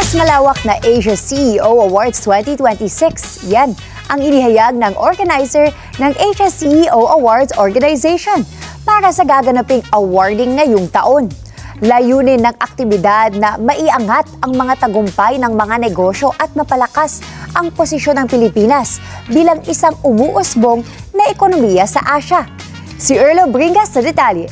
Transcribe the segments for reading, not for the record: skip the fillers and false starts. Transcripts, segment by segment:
mas malawak na Asia CEO Awards 2026. Yan ang inihayag ng organizer ng Asia CEO Awards Organization para sa gaganaping awarding ngayong taon. Layunin ng aktibidad na maiangat ang mga tagumpay ng mga negosyo at mapalakas ang posisyon ng Pilipinas bilang isang umuusbong na ekonomiya sa Asia. Si Erlo Bringas sa detalye.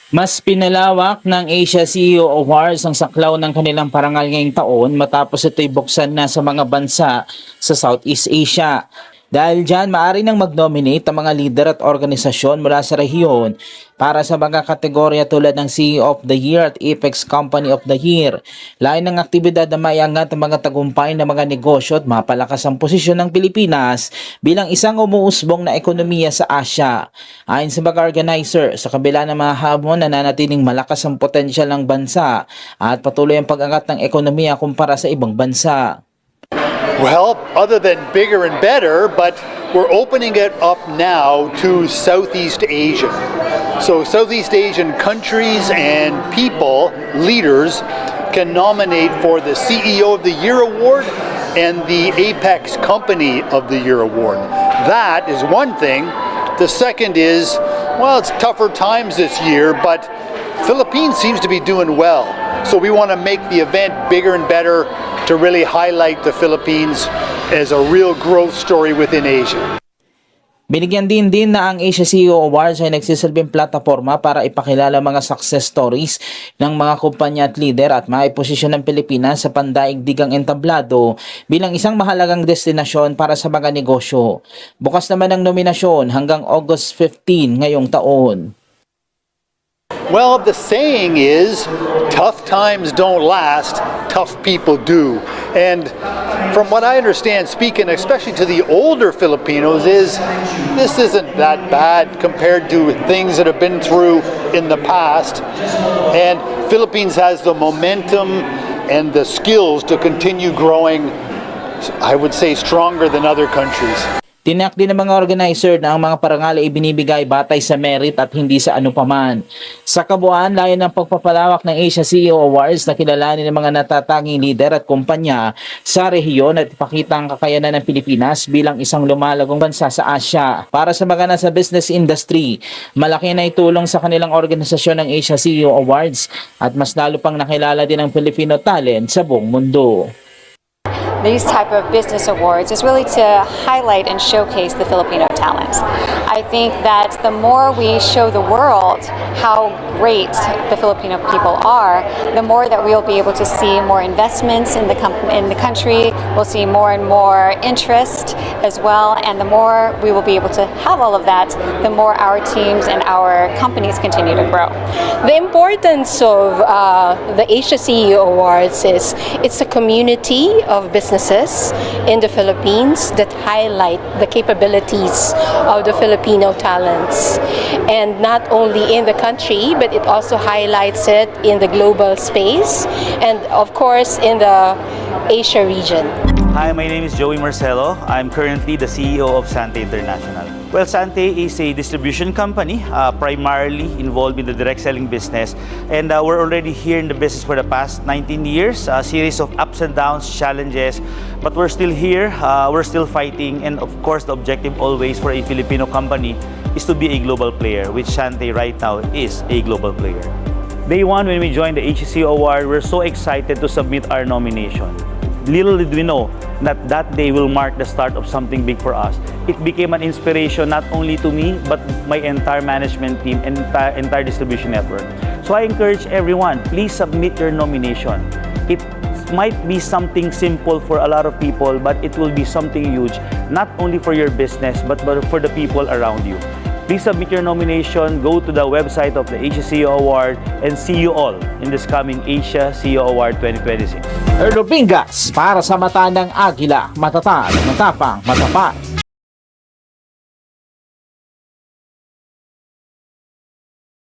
Mas pinalawak ng Asia CEO Awards ang saklaw ng kanilang parangal ngayong taon matapos ito'y buksan na sa mga bansa sa Southeast Asia. Dahil dyan, maaari nang mag-nominate ang mga lider at organisasyon mula sa rehiyon para sa mga kategorya tulad ng CEO of the Year at Apex Company of the Year. Lain ng aktibidad na maiangat ang mga tagumpay ng mga negosyo at mapalakas ang posisyon ng Pilipinas bilang isang umuusbong na ekonomiya sa Asia. Ayon sa mga organizer, sa kabila ng mga hamon na nanatiling malakas ang potensyal ng bansa at patuloy ang pag-angat ng ekonomiya kumpara sa ibang bansa. Well, other than bigger and better, but we're opening it up now to Southeast Asia. So Southeast Asian countries and people, leaders, can nominate for the CEO of the Year Award and the Apex Company of the Year Award. That is one thing. The second is, well, it's tougher times this year, but Philippines seems to be doing well. So we want to make the event bigger and better to really highlight the Philippines as a real growth story within Asia. Binigyan din na ang Asia CEO Awards ay nagsisilbing plataforma para ipakilala mga success stories ng mga kumpanya at lider at maiposisyon ng Pilipinas sa pandaigdigang entablado bilang isang mahalagang destinasyon para sa mga negosyo. Bukas naman ang nominasyon hanggang August 15 ngayong taon. Well, the saying is, tough times don't last, tough people do. And from what I understand, speaking especially to the older Filipinos, is this isn't that bad compared to things that have been through in the past. And Philippines has the momentum and the skills to continue growing, I would say, stronger than other countries. Tiniyak din ng mga organizer na ang mga parangal ay ibinibigay batay sa merit at hindi sa anupaman. Sa kabuuan, layon ng pagpapalawak ng Asia CEO Awards na kilalanin ng mga natatanging lider at kumpanya sa rehiyon at ipakita ang kakayanan ng Pilipinas bilang isang lumalagong bansa sa Asia. Para sa mga nasa business industry, malaki na itulong sa kanilang organisasyon ng Asia CEO Awards at mas lalo pang nakilala din ang Filipino talent sa buong mundo. These type of business awards is really to highlight and showcase the Filipino talent. I think that the more we show the world how great the Filipino people are, the more that we'll be able to see more investments in the country. We'll see more and more interest as well, and the more we will be able to have all of that, the more our teams and our companies continue to grow. The importance of the Asia CEO Awards is it's a community of businesses in the Philippines that highlight the capabilities of the Filipino talents, and not only in the country, but it also highlights it in the global space and of course in the Asia region. Hi, my name is Joey Marcelo. I'm currently the CEO of Sante International. Well, Sante is a distribution company, primarily involved in the direct selling business. And we're already here in the business for the past 19 years, a series of ups and downs, challenges. But we're still here, we're still fighting. And of course, the objective always for a Filipino company is to be a global player, which Sante right now is a global player. Day one, when we joined the HCO Award, we're so excited to submit our nomination. Little did we know that that day will mark the start of something big for us. It became an inspiration not only to me, but my entire management team and entire distribution network. So I encourage everyone, please submit your nomination. It might be something simple for a lot of people, but it will be something huge, not only for your business, but for the people around you. Please submit your nomination, go to the website of the Asia CEO Award, and see you all in this coming Asia CEO Award 2026. Erlo Bringas para sa mata ng Agila, matatag, matapang, matapat.